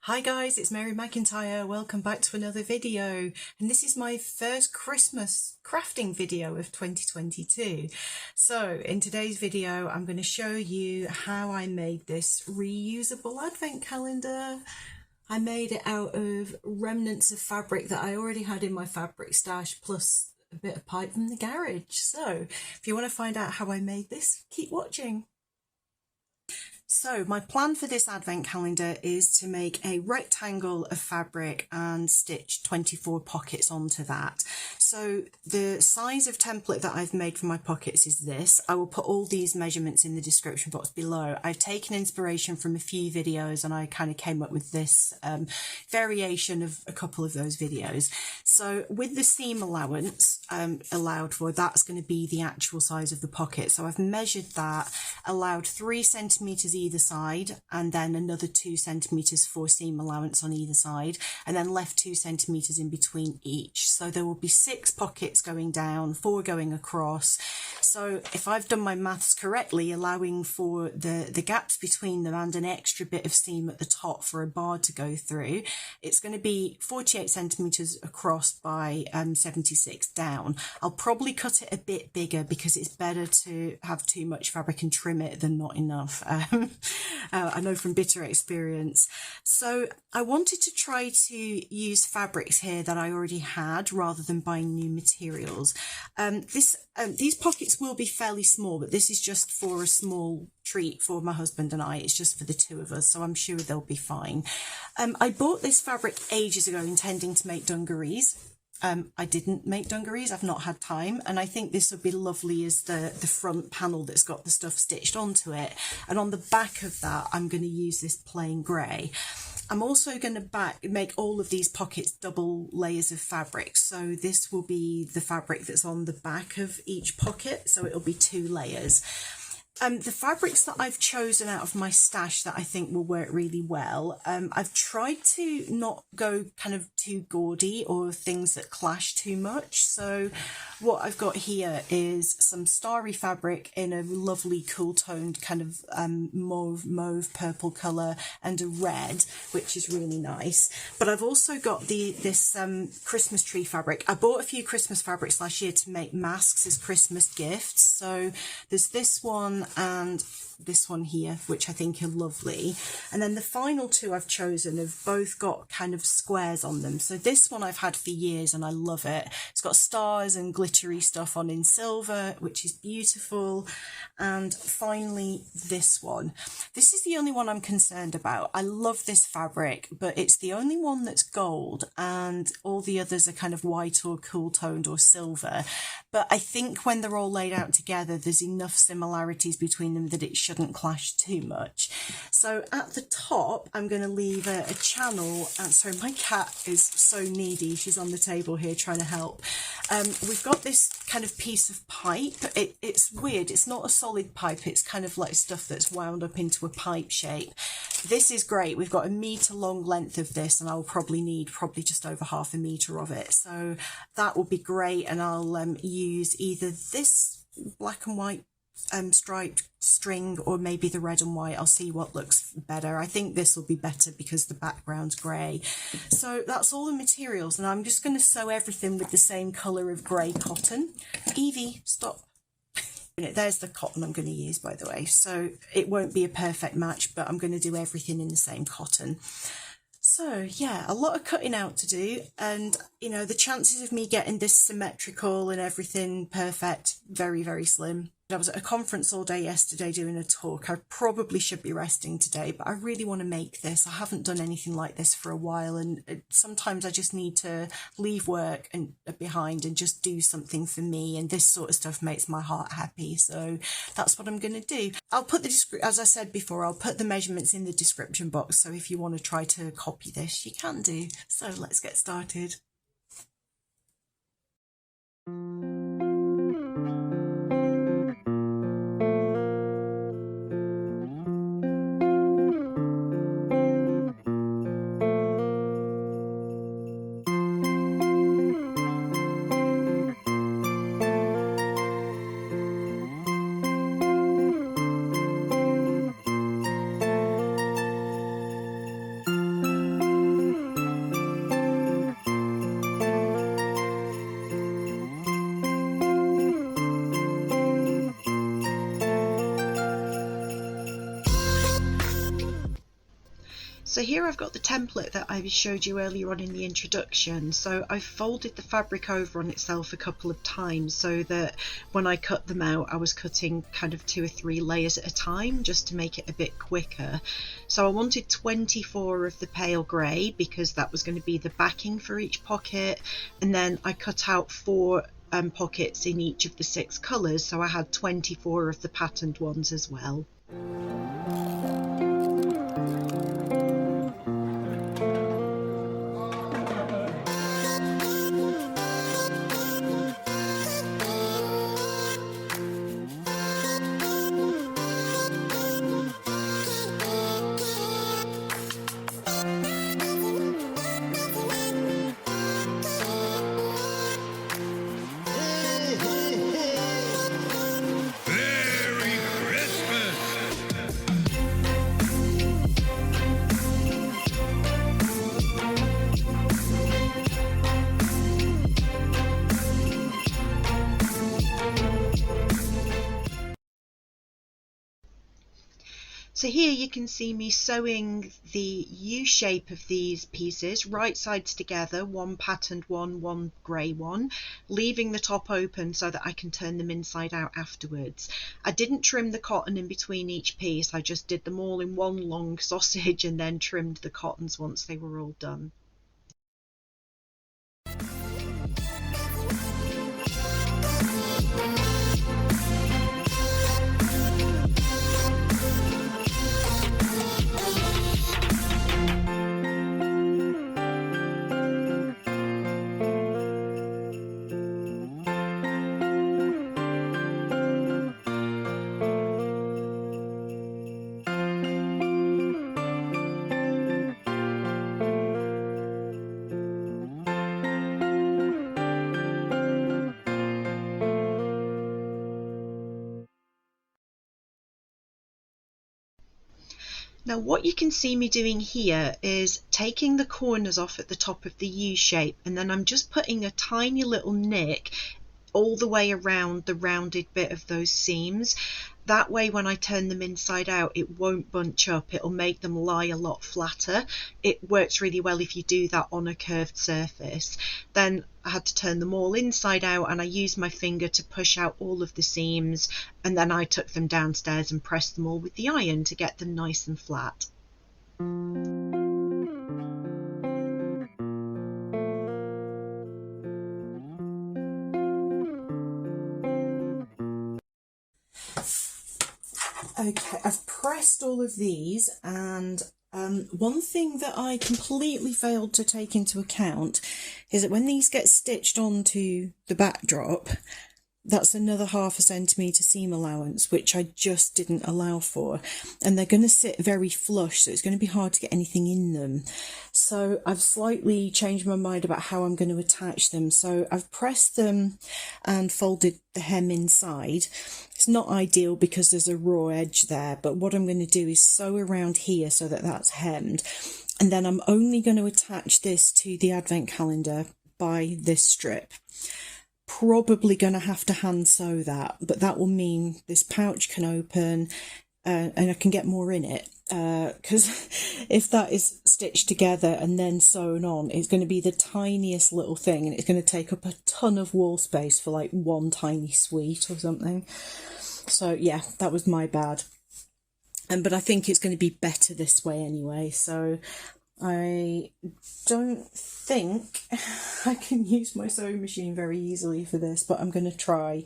Hi guys, it's Mary McIntyre. Welcome back to another video. And this is my first Christmas crafting video of 2022. So in today's video, I'm going to show you how I made this reusable advent calendar. I made it out of remnants of fabric that I already had in my fabric stash, plus a bit of pipe from the garage. So if you want to find out how I made this, keep watching. So my plan for this advent calendar is to make a rectangle of fabric and stitch 24 pockets onto that. So the size of template that I've made for my pockets is this. I will put all these measurements in the description box below. I've taken inspiration from a few videos and I kind of came up with this variation of a couple of those videos. So with the seam allowance allowed for, that's going to be the actual size of the pocket. So I've measured that, allowed 3 centimeters either side, and then another 2 centimeters for seam allowance on either side, and then left 2 centimeters in between each. So there will be 6 pockets going down, 4 going across. So if I've done my maths correctly, allowing for the gaps between them and an extra bit of seam at the top for a bar to go through, it's going to be 48 centimeters across by 76 down. I'll probably cut it a bit bigger because it's better to have too much fabric and trim it than not enough. I know from bitter experience. So I wanted to try to use fabrics here that I already had rather than buying new materials. These pockets will be fairly small, but this is just for a small treat for my husband and I. It's just for the two of us, so I'm sure they'll be fine. I bought this fabric ages ago intending to make dungarees. I didn't make dungarees, I've not had time, and I think this would be lovely as the front panel that's got the stuff stitched onto it. And on the back of that, I'm going to use this plain grey. I'm also going to make all of these pockets double layers of fabric. So this will be the fabric that's on the back of each pocket, so it'll be 2 layers. The fabrics that I've chosen out of my stash that I think will work really well, I've tried to not go kind of too gaudy or things that clash too much. So what I've got here is some starry fabric in a lovely cool toned kind of mauve purple colour and a red, which is really nice. But I've also got this Christmas tree fabric. I bought a few Christmas fabrics last year to make masks as Christmas gifts. So there's this one and this one here, which I think are lovely. And then the final 2 I've chosen have both got kind of squares on them. So this one I've had for years and I love it. It's got stars and glittery stuff on in silver, which is beautiful. And finally this one. This is the only one I'm concerned about. I love this fabric, but it's the only one that's gold and all the others are kind of white or cool toned or silver. But I think when they're all laid out together, there's enough similarities between them that it shouldn't clash too much. So at the top, I'm going to leave a channel. And sorry, my cat is so needy. She's on the table here trying to help. We've got this kind of piece of pipe. It's weird. It's not a solid pipe. It's kind of like stuff that's wound up into a pipe shape. This is great. We've got a metre long length of this and I'll probably need just over half a metre of it. So that will be great. And I'll use either this black and white striped string or maybe the red and white. I'll see what looks better. I think this will be better because the background's grey. So that's all the materials and I'm just going to sew everything with the same colour of grey cotton. Evie, stop. There's the cotton I'm going to use, by the way, so it won't be a perfect match, but I'm going to do everything in the same cotton. So yeah, a lot of cutting out to do, and you know, the chances of me getting this symmetrical and everything perfect, very, very slim. I was at a conference all day yesterday doing a talk. I probably should be resting today, but I really want to make this. I haven't done anything like this for a while, and sometimes I just need to leave work and behind and just do something for me, and this sort of stuff makes my heart happy. So that's what I'm going to do. I'll put as I said before, I'll put the measurements in the description box, so if you want to try to copy this, you can do. So let's get started. So here I've got the template that I showed you earlier on in the introduction. So I've folded the fabric over on itself a couple of times so that when I cut them out I was cutting kind of 2 or 3 layers at a time just to make it a bit quicker. So I wanted 24 of the pale grey because that was going to be the backing for each pocket, and then I cut out 4 pockets in each of the 6 colours, so I had 24 of the patterned ones as well. So here you can see me sewing the U shape of these pieces, right sides together, one patterned one, one grey one, leaving the top open so that I can turn them inside out afterwards. I didn't trim the cotton in between each piece, I just did them all in one long sausage and then trimmed the cottons once they were all done. Now what you can see me doing here is taking the corners off at the top of the U shape, and then I'm just putting a tiny little nick all the way around the rounded bit of those seams. That way when I turn them inside out it won't bunch up, it'll make them lie a lot flatter. It works really well if you do that on a curved surface. Then I had to turn them all inside out and I used my finger to push out all of the seams, and then I took them downstairs and pressed them all with the iron to get them nice and flat. Okay, I've pressed all of these, and one thing that I completely failed to take into account is that when these get stitched onto the backdrop, that's another ½ centimetre seam allowance, which I just didn't allow for, and they're going to sit very flush, so it's going to be hard to get anything in them. So I've slightly changed my mind about how I'm going to attach them. So I've pressed them and folded the hem inside. It's not ideal because there's a raw edge there, but what I'm going to do is sew around here so that that's hemmed, and then I'm only going to attach this to the advent calendar by this strip. Probably going to have to hand sew that, but that will mean this pouch can open and I can get more in it, because if that is stitched together and then sewn on, it's going to be the tiniest little thing, and it's going to take up a ton of wall space for like one tiny suite or something. So yeah, that was my bad, but I think it's going to be better this way anyway. So I don't think I can use my sewing machine very easily for this, but I'm going to try,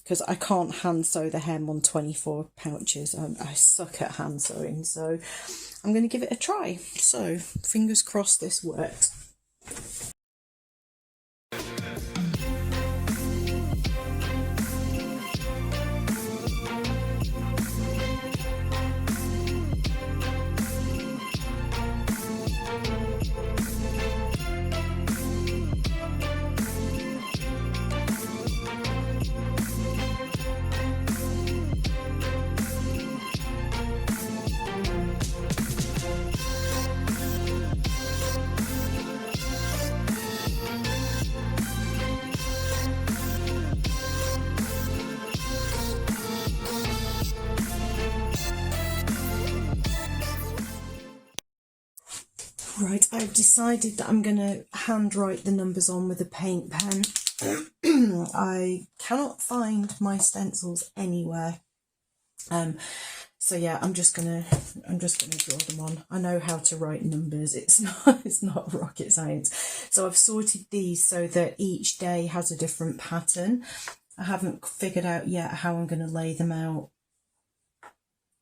because I can't hand sew the hem on 24 pouches. I suck at hand sewing, so I'm going to give it a try. So fingers crossed this works. Right, I've decided that I'm going to handwrite the numbers on with a paint pen. I cannot find my stencils anywhere. So yeah, I'm just gonna draw them on. I know how to write numbers. It's not rocket science. So I've sorted these so that each day has a different pattern. I haven't figured out yet how I'm going to lay them out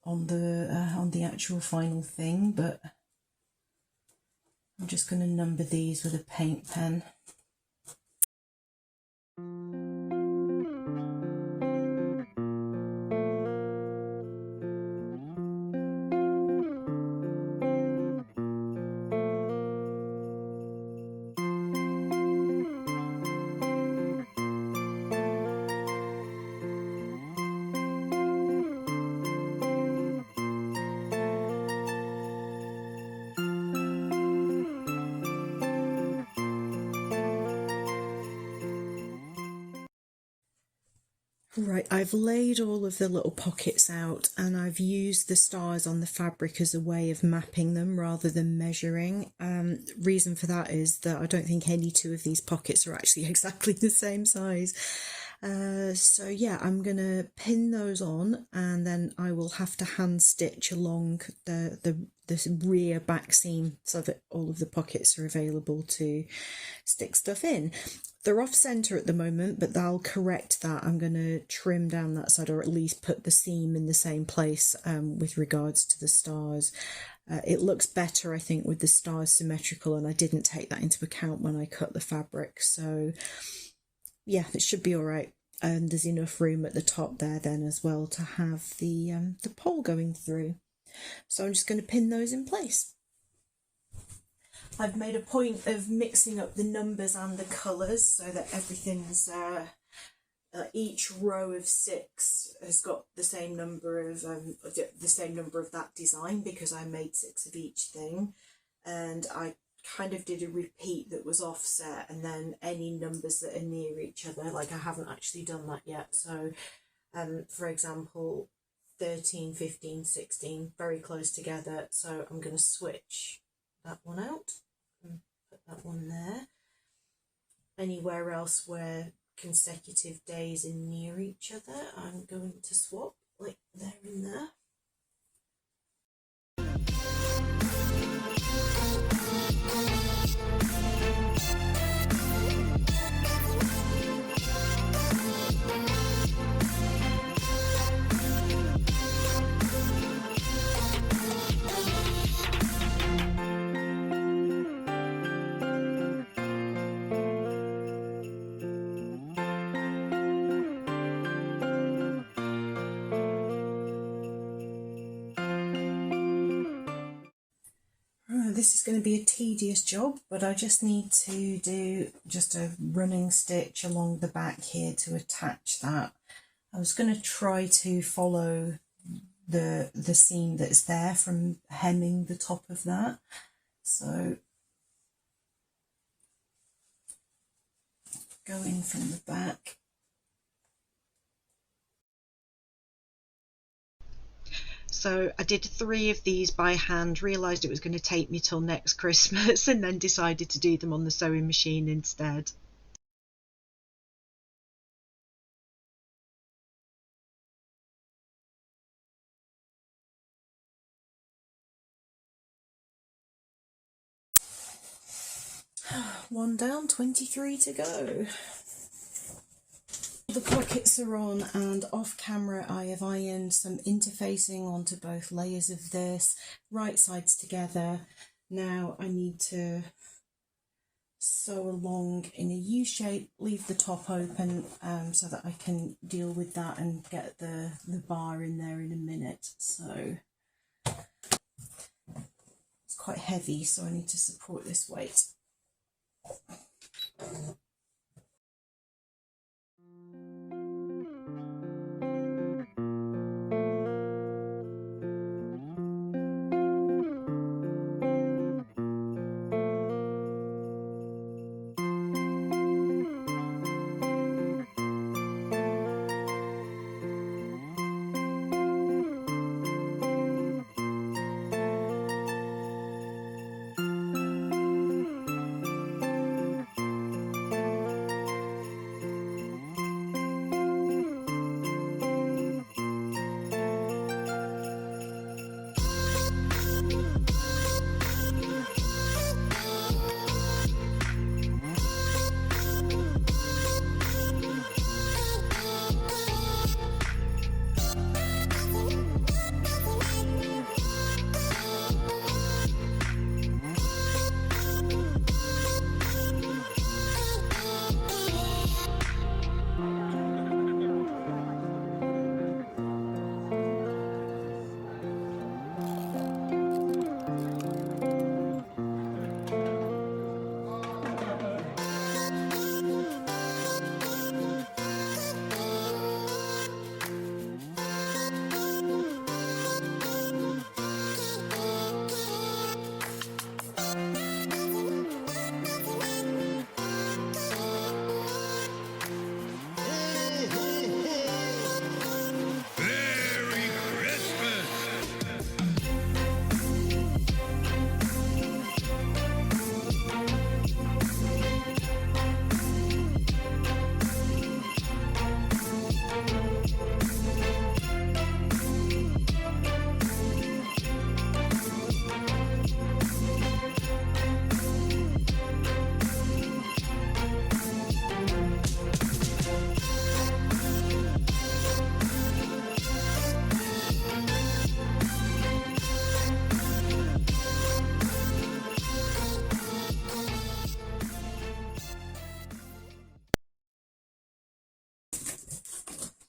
on the actual final thing, but I'm just going to number these with a paint pen. Right, I've laid all of the little pockets out and I've used the stars on the fabric as a way of mapping them rather than measuring. Reason for that is that I don't think any two of these pockets are actually exactly the same size. So yeah, I'm gonna pin those on and then I will have to hand stitch along the rear back seam so that all of the pockets are available to stick stuff in. They're off centre at the moment, but I'll correct that. I'm going to trim down that side, or at least put the seam in the same place with regards to the stars. It looks better, I think, with the stars symmetrical, and I didn't take that into account when I cut the fabric. So yeah, it should be all right. And there's enough room at the top there then as well to have the pole going through. So I'm just going to pin those in place. I've made a point of mixing up the numbers and the colours so that everything's each row of 6 has got the same number of that design, because I made 6 of each thing, and I kind of did a repeat that was offset, and then any numbers that are near each other, like I haven't actually done that yet. So for example, 13, 15, 16, very close together, so I'm going to switch that one out and put that one there. Anywhere else where consecutive days are near each other, I'm going to swap, like there and there. This is going to be a tedious job, but I just need to do just a running stitch along the back here to attach that. I was going to try to follow the seam that's there from hemming the top of that. So go in from the back. So I did 3 of these by hand, realised it was going to take me till next Christmas, and then decided to do them on the sewing machine instead. One down, 23 to go. The pockets are on, and off camera I have ironed some interfacing onto both layers of this, right sides together. Now I need to sew along in a U shape, leave the top open so that I can deal with that and get the bar in there in a minute. So it's quite heavy, so I need to support this weight.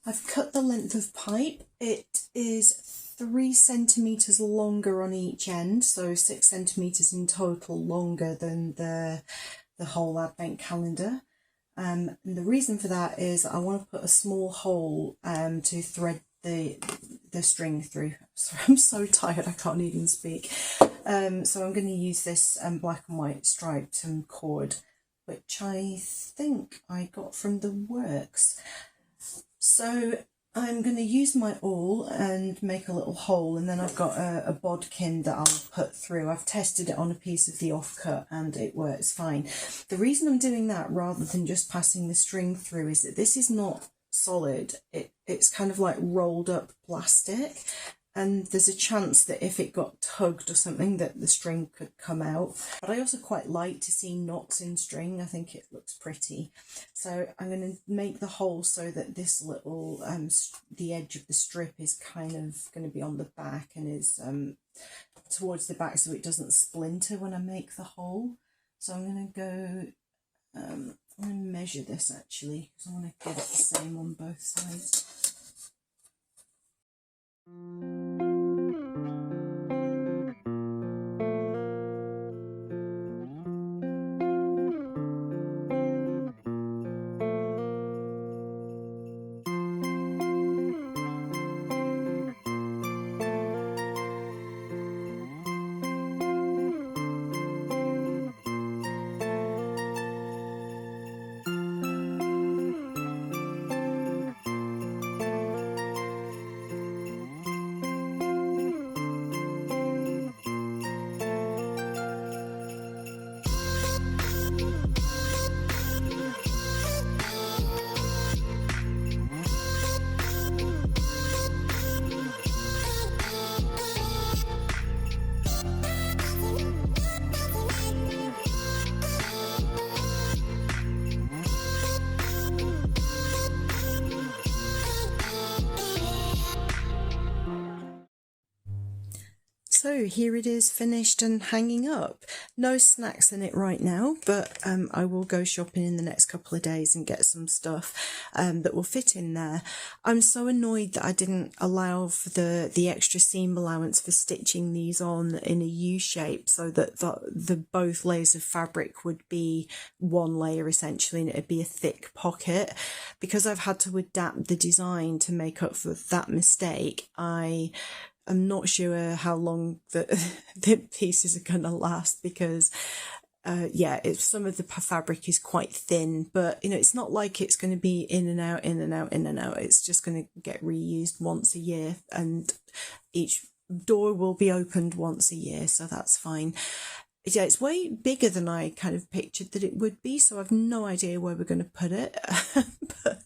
I've cut the length of pipe. It is 3 centimeters longer on each end, so 6 centimeters in total longer than the whole advent calendar. And the reason for that is I want to put a small hole to thread the string through. Sorry, I'm so tired I can't even speak. So I'm going to use this black and white striped cord, which I think I got from the works. So I'm going to use my awl and make a little hole, and then I've got a bodkin that I'll put through. I've tested it on a piece of the offcut and it works fine. The reason I'm doing that rather than just passing the string through is that this is not solid. It's kind of like rolled up plastic, and there's a chance that if it got tugged or something that the string could come out. But I also quite like to see knots in string. I think it looks pretty. So I'm going to make the hole so that this little, the edge of the strip is kind of going to be on the back and is towards the back so it doesn't splinter when I make the hole. So I'm going to go, I'm going to measure this actually, because I want to get it the same on both sides. So here it is, finished and hanging up. No snacks in it right now, but I will go shopping in the next couple of days and get some stuff that will fit in there. I'm so annoyed that I didn't allow for the extra seam allowance for stitching these on in a U shape, so that the both layers of fabric would be one layer essentially, and it'd be a thick pocket. Because I've had to adapt the design to make up for that mistake, I'm not sure how long the pieces are going to last, because yeah, some of the fabric is quite thin, but you know, it's not like it's going to be in and out, in and out, in and out. It's just going to get reused once a year, and each door will be opened once a year, so that's fine. Yeah, it's way bigger than I kind of pictured that it would be, so I've no idea where we're going to put it. But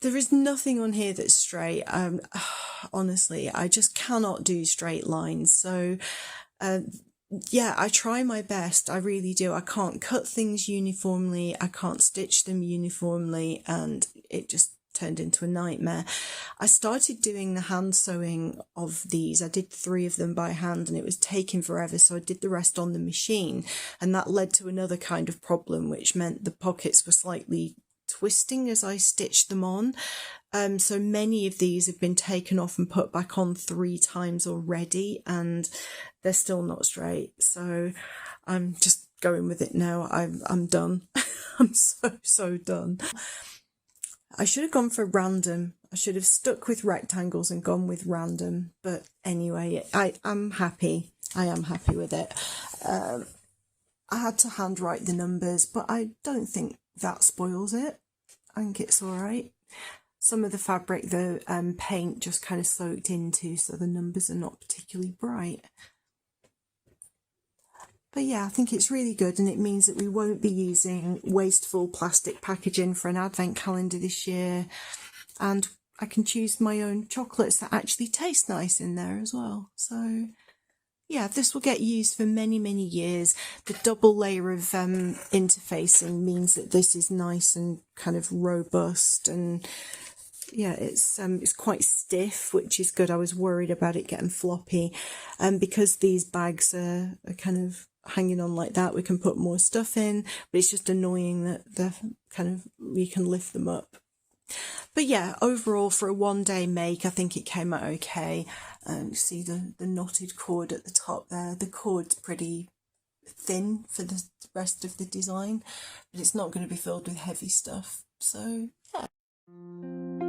there is nothing on here that's straight. Honestly, I just cannot do straight lines. So yeah, I try my best. I really do. I can't cut things uniformly. I can't stitch them uniformly, and it just turned into a nightmare. I started doing the hand sewing of these. I did 3 of them by hand, and it was taking forever, so I did the rest on the machine, and that led to another kind of problem, which meant the pockets were slightly twisting as I stitched them on. So many of these have been taken off and put back on 3 times already, and they're still not straight. So I'm just going with it now. I'm done. I'm so done. I should have gone for random. I should have stuck with rectangles and gone with random. But anyway, I'm happy. I am happy with it. I had to handwrite the numbers, but I don't think that spoils it. I think it's all right. Some of the fabric the paint just kind of soaked into, so the numbers are not particularly bright. But yeah, I think it's really good, and it means that we won't be using wasteful plastic packaging for an advent calendar this year, and I can choose my own chocolates that actually taste nice in there as well. So yeah, this will get used for many years. The double layer of interfacing means that this is nice and kind of robust, and yeah, it's quite stiff, which is good. I was worried about it getting floppy, and because these bags are kind of hanging on like that, we can put more stuff in, but it's just annoying that the kind of you can lift them up. But yeah, overall for a one-day make, I think it came out okay. You see the knotted cord at the top there. The cord's pretty thin for the rest of the design, but it's not going to be filled with heavy stuff. So yeah.